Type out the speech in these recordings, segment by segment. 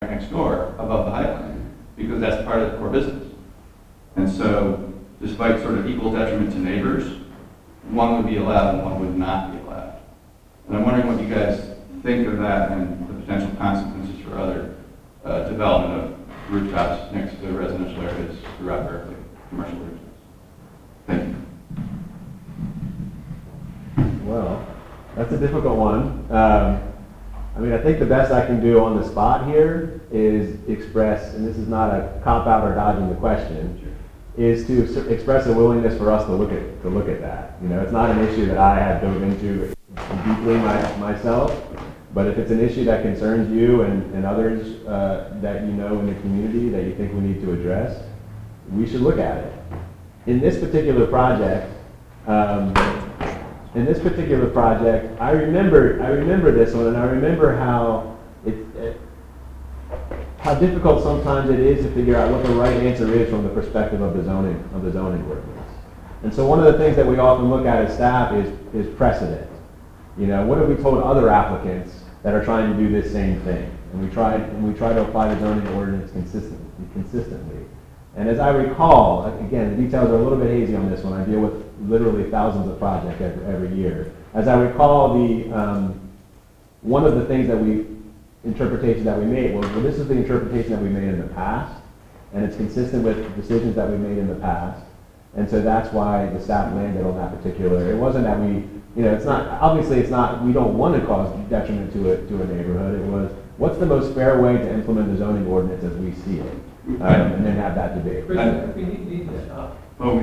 next door above the Highline, because that's part of the core business. And so, despite sort of equal detriment to neighbors, one would be allowed and one would not be allowed. And I'm wondering what you guys think of that and the potential consequences for other development of rooftops next to residential areas throughout Berkeley, commercial rooftops. Thank you. Well, that's a difficult one. I mean, I think the best I can do on the spot here is express, and this is not a cop-out or dodging the question, is to express a willingness for us to look at that. You know, it's not an issue that I have dove into deeply myself, but if it's an issue that concerns you and others that you know in the community that you think we need to address, we should look at it. In this particular project, I remember this one, and I remember how how difficult sometimes it is to figure out what the right answer is from the perspective of the zoning ordinance. And so one of the things that we often look at as staff is precedent. You know, what have we told other applicants that are trying to do this same thing? And we try to apply the zoning ordinance consistently. And as I recall, again, the details are a little bit hazy on this one. I deal with literally thousands of projects every year. As I recall, one of the interpretations that we made was, well, this is the interpretation that we made in the past, and it's consistent with decisions that we made in the past. And so that's why the staff landed on that particular. It wasn't that we, you know, it's not, we don't want to cause detriment to a neighborhood. It was, what's the most fair way to implement the zoning ordinance as we see it? And then have that debate. We need to stop. Oh,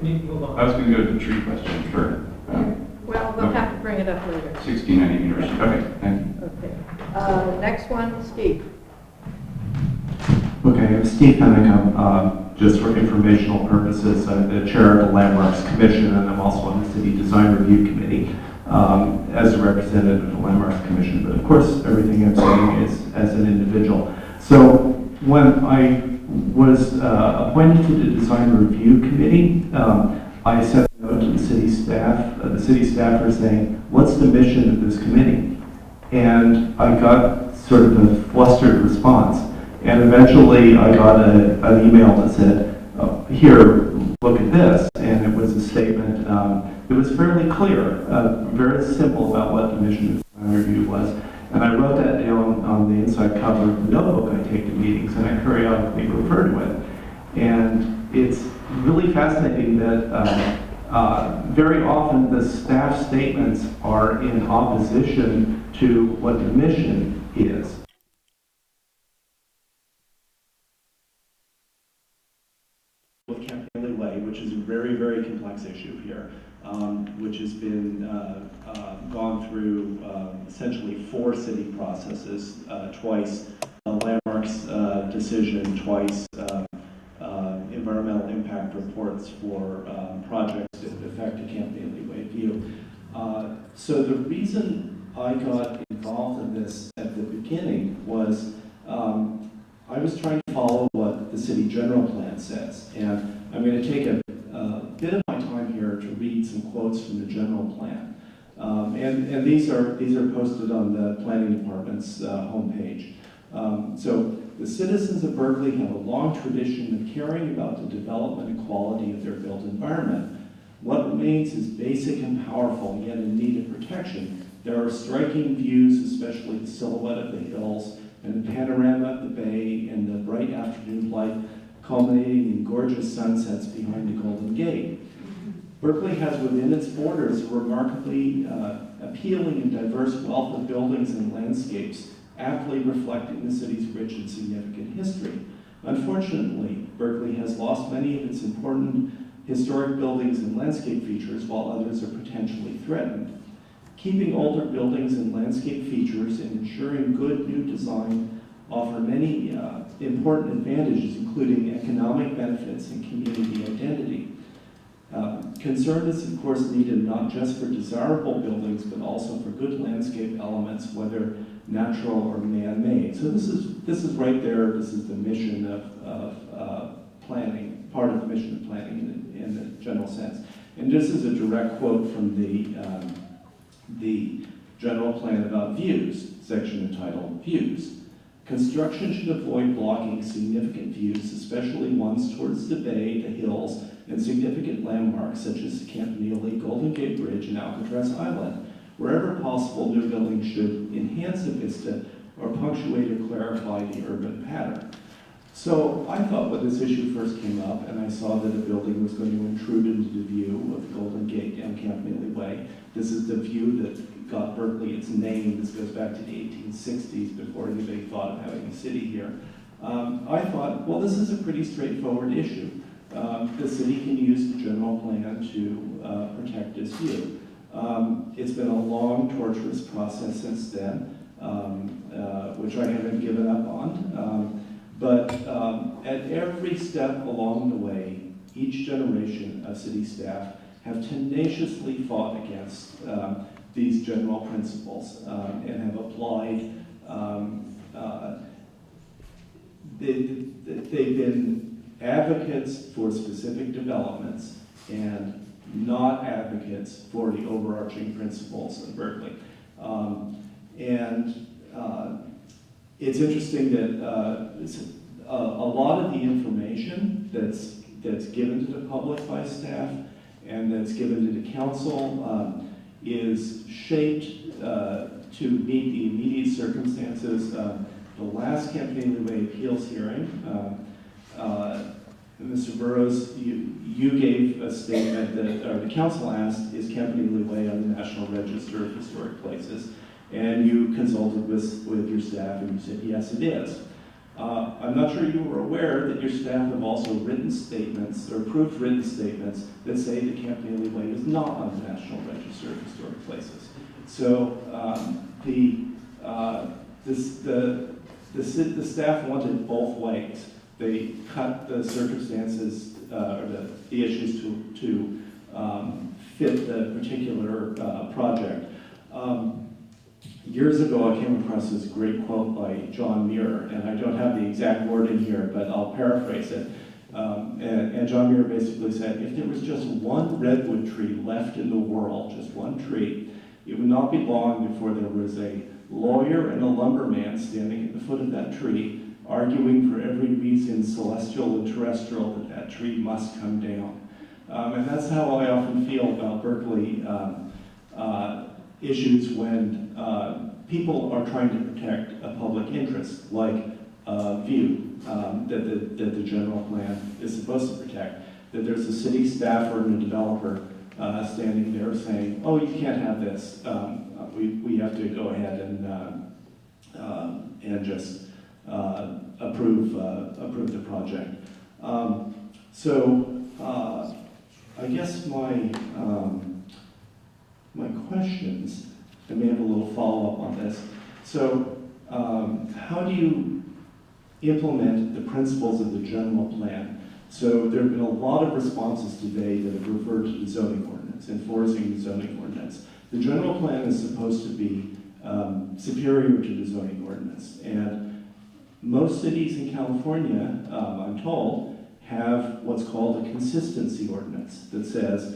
We need to move on. I was going to go to the tree question for Well, we'll have to bring it up later. 1690 University. Okay, thank you. Okay. Next one, Steve. Okay, I'm Steve Pennicum. Just for informational purposes, I'm the chair of the Landmarks Commission, and I'm also on the City Design Review Committee as a representative of the Landmarks Commission. But of course, everything I'm saying is as an individual. So when I was appointed to the Design Review Committee, I sent a note to the city staff, staffers saying, what's the mission of this committee? And I got sort of a flustered response. And eventually I got an email that said, oh, here, look at this. And it was a statement, it was fairly clear, very simple about what the mission of Design Review was. And I wrote that down on the inside cover of the notebook I take to meetings, and I periodically refer to it. And it's really fascinating that very often the staff statements are in opposition to what the mission is. With Camp Bailey Way, which is a very, very complex issue here, which has been gone through essentially 4 city processes, twice a landmarks decision, twice environmental impact reports for projects that affect a Camp Bailey Way view. So the reason I got involved in this at the beginning was I was trying to follow what the city general plan says, and I'm going to take a bit of my time here to read some quotes from the general plan, and these are posted on the planning department's homepage. So the citizens of Berkeley have a long tradition of caring about the development and quality of their built environment. What remains is basic and powerful, yet in need of protection. There are striking views, especially the silhouette of the hills and the panorama of the bay and the bright afternoon light culminating in gorgeous sunsets behind the Golden Gate. Berkeley has within its borders a remarkably appealing and diverse wealth of buildings and landscapes, aptly reflecting the city's rich and significant history. Unfortunately, Berkeley has lost many of its important historic buildings and landscape features, while others are potentially threatened. Keeping older buildings and landscape features and ensuring good new design offer many important advantages, including economic benefits and community identity. Concern is, of course, needed not just for desirable buildings, but also for good landscape elements, whether natural or man-made. So this is right there. This is the mission of planning, part of the mission of planning in the general sense. And this is a direct quote from the general plan about views, section entitled Views. Construction should avoid blocking significant views, especially ones towards the bay, the hills, and significant landmarks such as Campanile, Golden Gate Bridge, and Alcatraz Island. Wherever possible, new buildings should enhance the vista or punctuate or clarify the urban pattern. So I thought when this issue first came up and I saw that a building was going to intrude into the view of Golden Gate and Campanile Way, this is the view that got Berkeley its name. This goes back to the 1860s before anybody thought of having a city here. I thought, well, this is a pretty straightforward issue. The city can use the general plan to protect this view. It's been a long, torturous process since then, which I haven't given up on. But at every step along the way, each generation of city staff have tenaciously fought against these general principles and have applied. They've been advocates for specific developments and not advocates for the overarching principles of Berkeley. It's interesting that a lot of the information that's given to the public by staff and that's given to the council is shaped to meet the immediate circumstances. The last Campanile Way appeals hearing, Mr. Burrows, you gave a statement that, or the council asked, is Campanile Way on the National Register of Historic Places? And you consulted with your staff and you said, yes, it is. I'm not sure you were aware that your staff have also written statements, or approved written statements, that say that Campanile Way is not on the National Register of Historic Places. So the staff wanted both ways. They cut the circumstances, or the issues to fit the particular project. Years ago, I came across this great quote by John Muir, and I don't have the exact wording here, but I'll paraphrase it. And John Muir basically said, if there was just one redwood tree left in the world, just one tree, it would not be long before there was a lawyer and a lumberman standing at the foot of that tree, arguing for every reason, celestial and terrestrial, that that tree must come down. And that's how I often feel about Berkeley issues when people are trying to protect a public interest, like view that the general plan is supposed to protect. That there's a city staffer and a developer standing there saying, oh, you can't have this. We have to go ahead and just approve the project. I guess my questions, I may have a little follow-up on this. So how do you implement the principles of the general plan? So there have been a lot of responses today that have referred to the zoning ordinance, enforcing the zoning ordinance. The general plan is supposed to be superior to the zoning ordinance. And most cities in California, I'm told, have what's called a consistency ordinance that says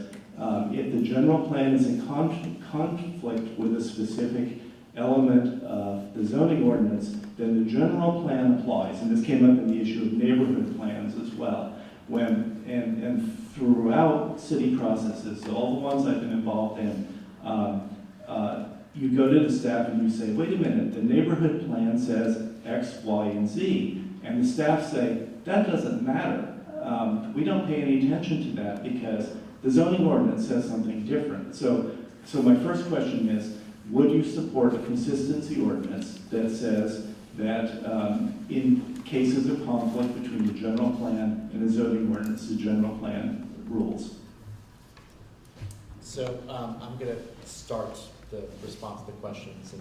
if the general plan is in conflict with a specific element of the zoning ordinance, then the general plan applies. And this came up in the issue of neighborhood plans as well. And throughout city processes, so all the ones I've been involved in, you go to the staff and you say, wait a minute, the neighborhood plan says X, Y, and Z. And the staff say, that doesn't matter. We don't pay any attention to that because the zoning ordinance says something different. So my first question is, would you support a consistency ordinance that says that in cases of conflict between the general plan and the zoning ordinance, the general plan rules? So I'm going to start the response to the questions,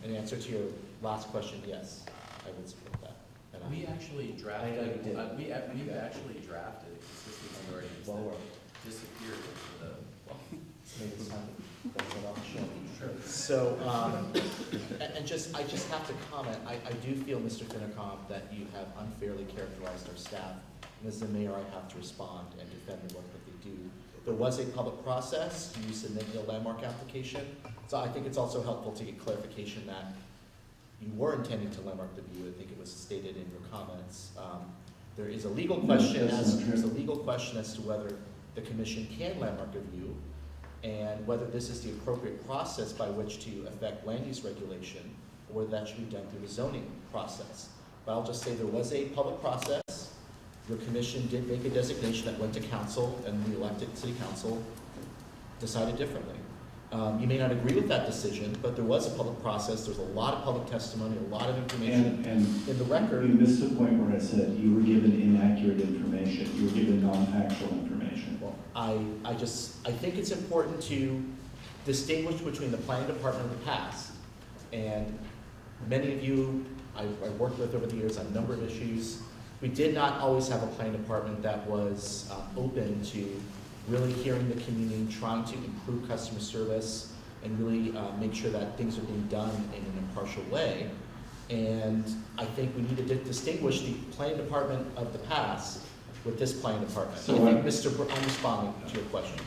and answer to your last question, yes, I would support that. And We actually drafted, we've actually drafted a consistency ordinance that disappeared into the, well, maybe it's time to bring it up. sure. So, I just have to comment, I do feel, Mr. Finicom, that you have unfairly characterized our staff. And as the mayor, I have to respond and defend the work that they do. There was a public process, you submitted a landmark application, so I think it's also helpful to get clarification that you were intending to landmark the view. I think it was stated in your comments. There is a legal question as to whether the commission can landmark a view and whether this is the appropriate process by which to affect land use regulation, or whether that should be done through the zoning process. But I'll just say there was a public process. Your commission did make a designation that went to council, and the elected city council decided differently. You may not agree with that decision, but there was a public process. There was a lot of public testimony, a lot of information in the record. You missed the point where I said you were given inaccurate information. You were given non-factual information. Well, I think it's important to distinguish between the planning department of the past, and many of you I've worked with over the years on a number of issues. We did not always have a planning department that was open to really hearing the community, trying to improve customer service, and really make sure that things are being done in an impartial way. And I think we need to distinguish the planning department of the past with this planning department. So I'm responding to your question.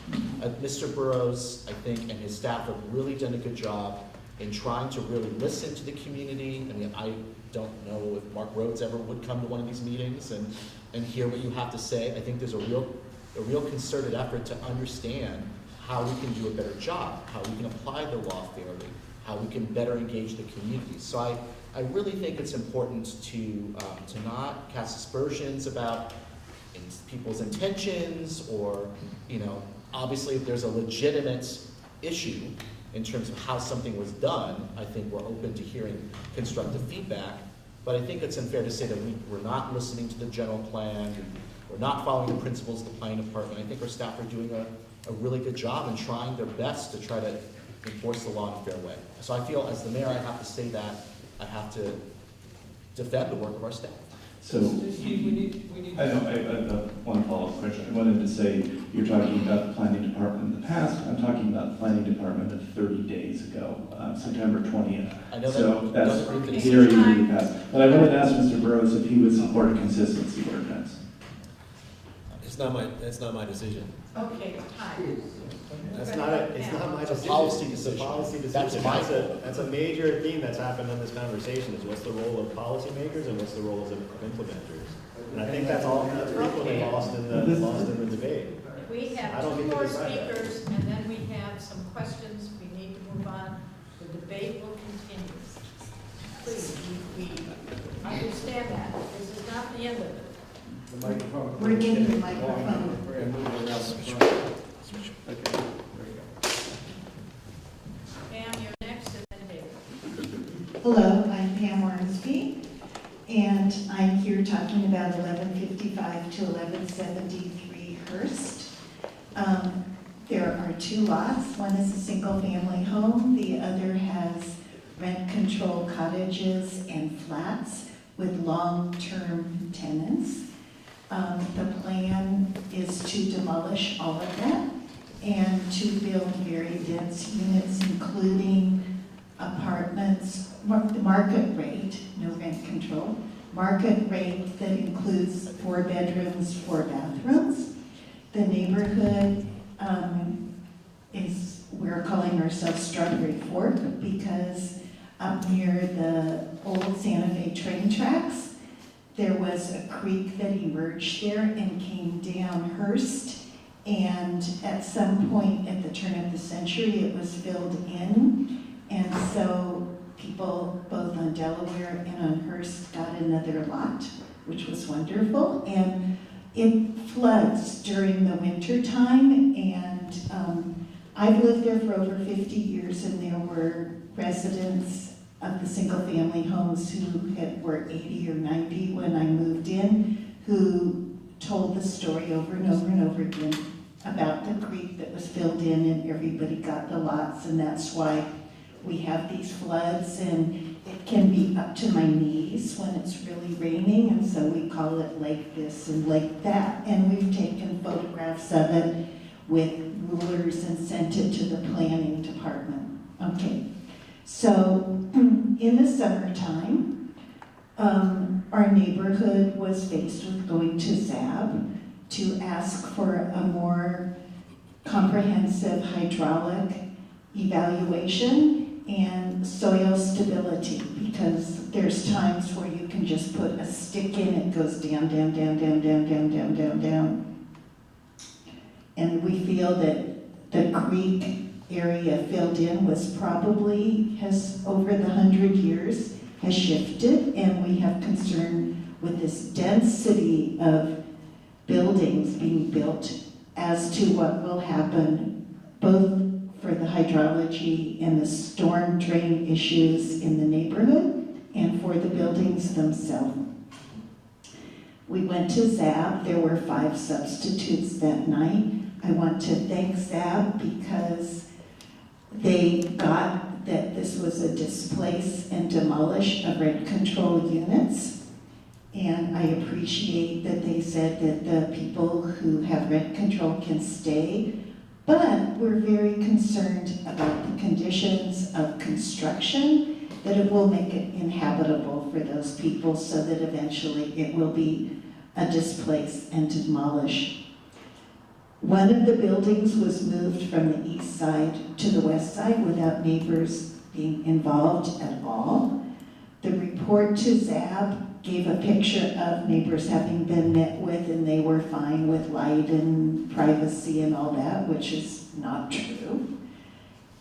Mr. Burrows, I think, and his staff have really done a good job in trying to really listen to the community. I mean, I don't know if Mark Rhodes ever would come to one of these meetings and hear what you have to say. I think there's a real concerted effort to understand how we can do a better job, how we can apply the law fairly, how we can better engage the community. So I really think it's important to not cast aspersions about people's intentions, or, obviously if there's a legitimate issue in terms of how something was done, I think we're open to hearing constructive feedback. But I think it's unfair to say that we're not listening to the general plan, we're not following the principles of the planning department. I think our staff are doing a really good job and trying their best to try to enforce the law in a fair way. So I feel, as the mayor, I have to say that I have to defend the work of our staff. So, We need. I know, I have one follow-up question. I wanted to say, you're talking about the planning department in the past. I'm talking about the planning department of 30 days ago, September 20th. I know So that that's doesn't agree with the very, decision. very past. But I wanted to ask Mr. Burrows if he would support a consistency ordinance. It's not my decision. Okay, time. It's not my It's a decision. policy It's a decision. policy That's decision. my That's a major theme that's happened in this conversation, is what's the role of policymakers and what's the role of implementers. And I think that's frequently lost in the debate. We I have don't two get to more decide that. speakers, and then we have some questions. We need to move on. The debate will continue. Please, we understand that. This is not the end of it. The microphone. We're getting the microphone. We're gonna move it around the front. Okay. There you go. Pam, you're next, and then David. Hello, I'm Pam Ormsby, and I'm here talking about 1155 to 1173 Hearst. There are two lots. One is a single-family home. The other has rent-control cottages and flats with long-term tenants. The plan is to demolish all of that and to build very dense units, including apartments, the market rate, no rent control, market rate that includes 4 bedrooms, 4 bathrooms. The neighborhood we're calling ourselves Strawberry Fork because up near the old Santa Fe train tracks, there was a creek that emerged there and came down Hearst, and at some point at the turn of the century it was filled in, and so people both on Delaware and on Hearst got another lot, which was wonderful, and it floods during the winter time, and I've lived there for over 50 years, and there were residents of the single-family homes who were 80 or 90 when I moved in, who told the story over and over and over again about the creek that was filled in and everybody got the lots, and that's why we have these floods, and it can be up to my knees when it's really raining, and so we call it like this and like that, and we've taken photographs of it with rulers and sent it to the planning department. Okay. So in the summertime, our neighborhood was faced with going to ZAB to ask for a more comprehensive hydraulic evaluation, and soil stability, because there's times where you can just put a stick in, it goes down, down, down, down, down, down, down, down, down. And we feel that the creek area filled in was probably, has over the 100 years, has shifted, and we have concern with this density of buildings being built as to what will happen both for the hydrology and the storm drain issues in the neighborhood and for the buildings themselves. We went to ZAB. There were 5 substitutes that night. I want to thank ZAB because they got that this was a displace and demolish of rent control units. And I appreciate that they said that the people who have rent control can stay, but we're very concerned about the conditions of construction, that it will make it inhabitable for those people so that eventually it will be a displace and demolish. One of the buildings was moved from the east side to the west side without neighbors being involved at all. The report to ZAB gave a picture of neighbors having been met with and they were fine with light and privacy and all that, which is not true.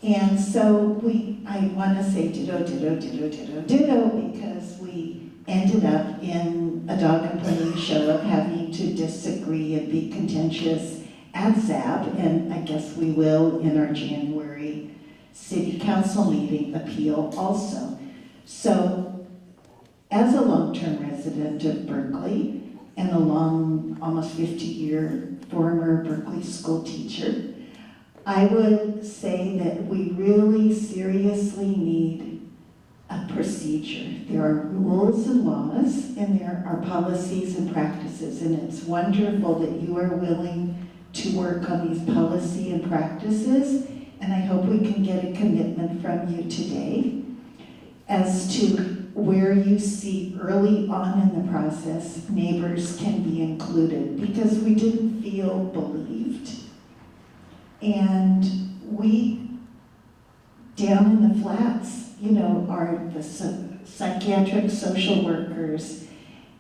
And so I want to say ditto, ditto, ditto, ditto, ditto, because we ended up in a dog and pony show of having to disagree and be contentious at ZAB, and I guess we will in our January city council meeting appeal also. So as a long-term resident of Berkeley and a long, almost 50-year former Berkeley school teacher, I would say that we really seriously need a procedure. There are rules and laws, and there are policies and practices, and it's wonderful that you are willing to work on these policy and practices, and I hope we can get a commitment from you today as to where you see early on in the process neighbors can be included, because we didn't feel believed. And we, down in the flats, you know, are the psychiatric social workers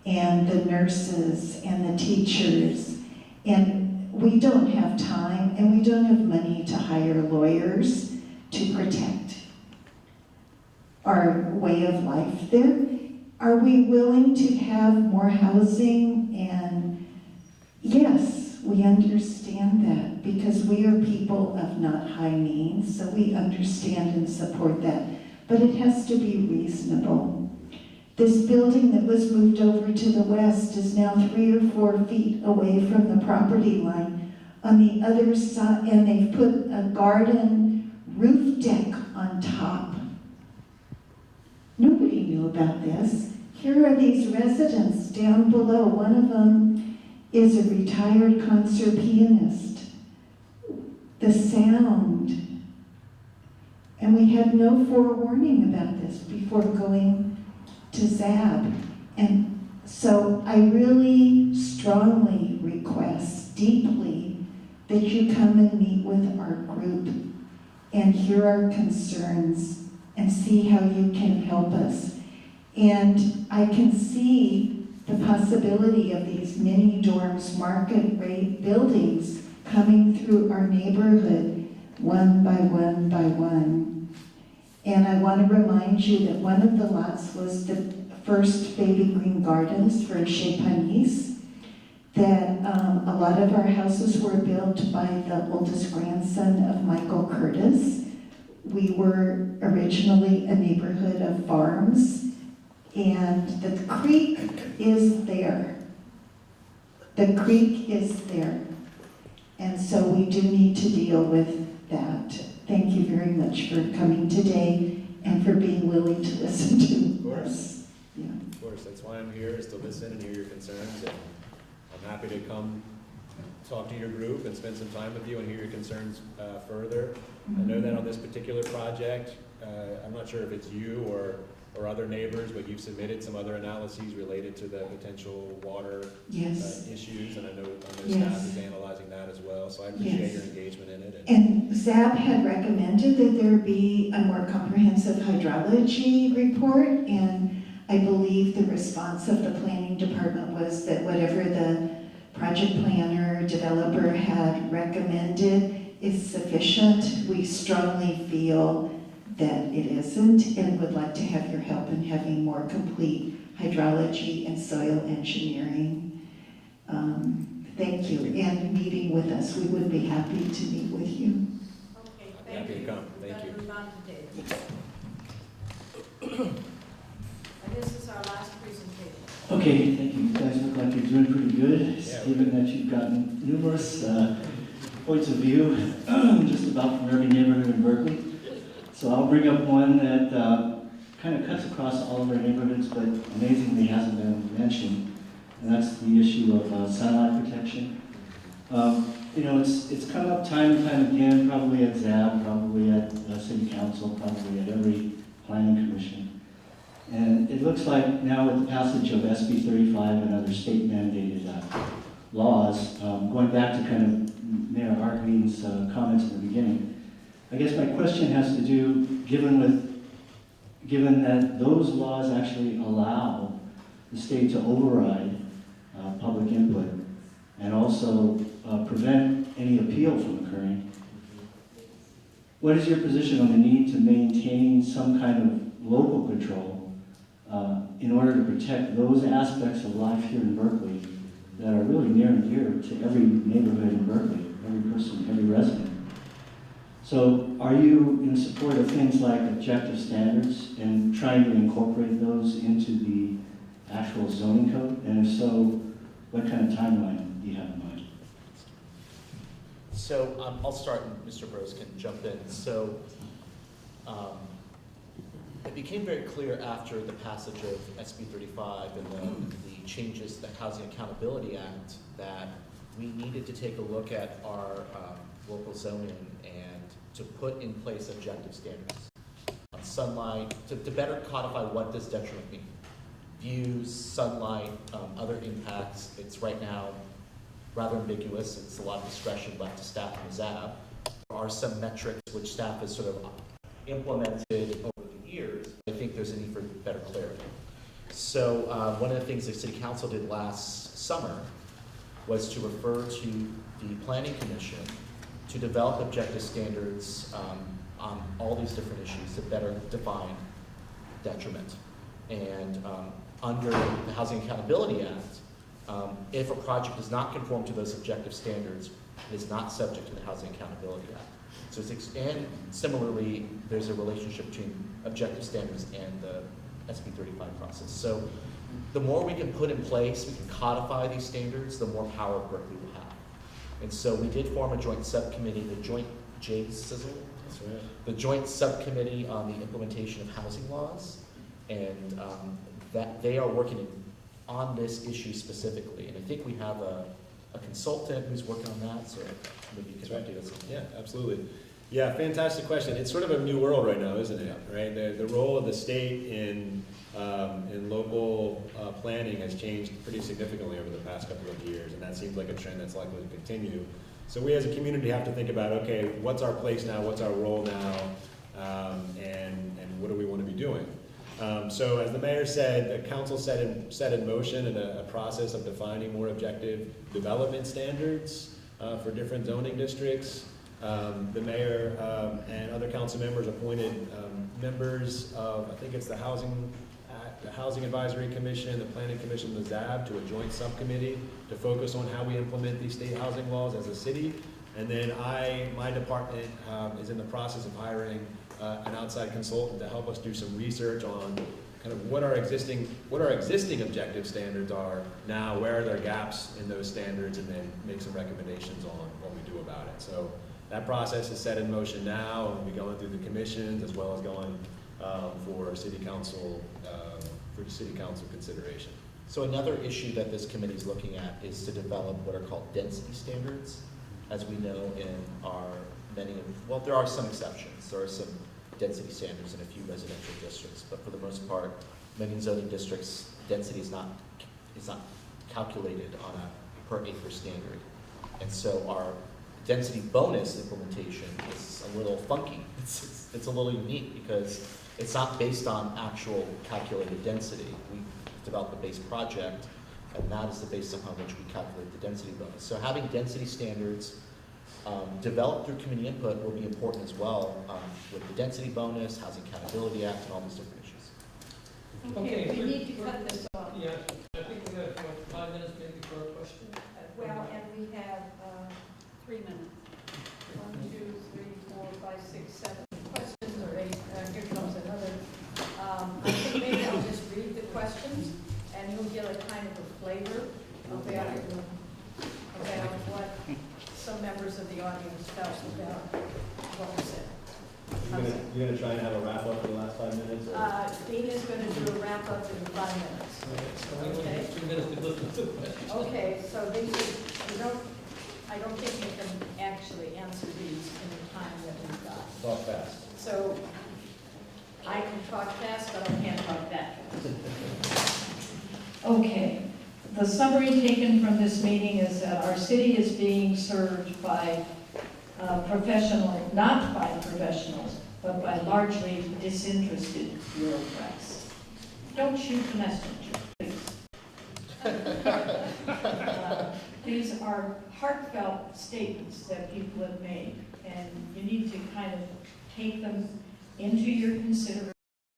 and the nurses and the teachers, and we don't have time and we don't have money to hire lawyers to protect our way of life there. Are we willing to have more housing? And yes, we understand that because we are people of not high means, so we understand and support that. But it has to be reasonable. This building that was moved over to the west is now 3 or 4 feet away from the property line on the other side, and they've put a garden roof deck on top. Nobody knew about this. Here are these residents down below. One of them is a retired concert pianist. The sound. And we had no forewarning about this before going to ZAB. And so I really strongly request deeply that you come and meet with our group and hear our concerns and see how you can help us. And I can see the possibility of these mini dorms, market rate buildings coming through our neighborhood one by one by one. And I want to remind you that one of the lots was the first Baby Green Gardens for Chez Panisse, that a lot of our houses were built by the oldest grandson of Michael Curtis. We were originally a neighborhood of farms, and the creek is there. The creek is there. And so we do need to deal with that. Thank you very much for coming today and for being willing to listen to us. Yeah. Of course, that's why I'm here, is to listen and hear your concerns, and I'm happy to come talk to your group and spend some time with you and hear your concerns further. I know that on this particular project, I'm not sure if it's you or or other neighbors, but you've submitted some other analyses related to the potential water Yes. issues, and I know Yes. staff is analyzing that as well, so I appreciate Yes. your engagement in it. And ZAB had recommended that there be a more comprehensive hydrology report, and I believe the response of the planning department was that whatever the project planner, developer had recommended is sufficient. We strongly feel that it isn't, and would like to have your help in having more complete hydrology and soil engineering. Thank you, and meeting with us. We would be happy to meet with you. Okay, I'd be thank happy to you. come. Thank We've you. got to move on to David. And this is our last presentation. Okay, thank you. You guys look like you're doing pretty good, Yeah. given that you've gotten numerous points of view just about from every neighborhood in Berkeley. So I'll bring up one that kind of cuts across all of our neighborhoods, but amazingly hasn't been mentioned, and that's the issue of sunlight protection. You know, it's come up time and time again, probably at ZAB, probably at City Council, probably at every planning commission. And it looks like now with the passage of SB 35 and other state mandated laws, going back to kind of Mayor Hartwig's comments in the beginning, I guess my question has to do, given that those laws actually allow the state to override public input and also prevent any appeal from occurring, what is your position on the need to maintain some kind of local control in order to protect those aspects of life here in Berkeley that are really near and dear to every neighborhood in Berkeley, every person, every resident? So are you in support of things like objective standards and trying to incorporate those into the actual zoning code? And if so, what kind of timeline do you have in mind? So I'll start and Mr. Bros can jump in. So it became very clear after the passage of SB 35 and the changes to the Housing Accountability Act that we needed to take a look at our local zoning and to put in place objective standards on sunlight, to better codify what does detriment mean. Views, sunlight, other impacts. It's right now rather ambiguous. It's a lot of discretion left to staff and the ZAB. There are some metrics which staff has sort of implemented over the years. I think there's a need for better clarity. So one of the things the City Council did last summer was to refer to the Planning Commission to develop objective standards on all these different issues to better define detriment. And under the Housing Accountability Act, if a project does not conform to those objective standards, it is not subject to the Housing Accountability Act. So and similarly, there's a relationship between objective standards and the SB 35 process. So the more we can put in place, we can codify these standards, the more power Berkeley will have. And so we did form a joint subcommittee, the joint JSIzzle, the joint subcommittee on the implementation of housing laws, and that they are working on this issue specifically. And I think we have a consultant who's working on that, so maybe you can update us. Yeah, absolutely. Yeah, fantastic question. It's sort of a new world right now, isn't it? Right, the role of the state in local planning has changed pretty significantly over the past couple of years, and that seems like a trend that's likely to continue. So we as a community have to think about, okay, what's our place now, what's our role now, and what do we want to be doing? So as the mayor said, the council set in motion a process of defining more objective development standards for different zoning districts. The mayor and other council members appointed members of, I think it's the Housing Advisory Commission, the Planning Commission, the ZAB, to a joint subcommittee to focus on how we implement these state housing laws as a city. And then my department is in the process of hiring an outside consultant to help us do some research on kind of what our existing objective standards are now, where are there gaps in those standards, and then make some recommendations on what we do about it. So that process is set in motion now, and we'll be going through the commissions as well as going for city council consideration. So another issue that this committee is looking at is to develop what are called density standards. As we know in our well, there are some exceptions. There are some density standards in a few residential districts, but for the most part, many zoning districts, density is not calculated on a per acre standard. And so our density bonus implementation is a little funky. It's a little unique because it's not based on actual calculated density. We develop a base project, and that is the basis upon which we calculate the density bonus. So having density standards developed through community input will be important as well with the density bonus, Housing Accountability Act, and all these different issues. Okay, we need to cut this off. Yeah, I think we have 5 minutes maybe for a question. Well, and we have 3 minutes. 1, 2, 3, 4, 5, 6, 7 questions, or 8. Here comes another. I think maybe I'll just read the questions, and you'll get a kind of a flavor about what some members of the audience felt about what was said. You're gonna try and have a wrap up for the last 5 minutes? Dean is going to do a wrap up in 5 minutes. So we only have 2 minutes to listen to the questions. Okay, so these are, I don't think you can actually answer these in the time that we've got. Talk fast. So I can talk fast, but I can't talk that fast. Okay, the summary taken from this meeting is that our city is being served by not by professionals, but by largely disinterested bureaucrats. Don't shoot the messenger, please. These are heartfelt statements that people have made, and you need to kind of take them into your consideration.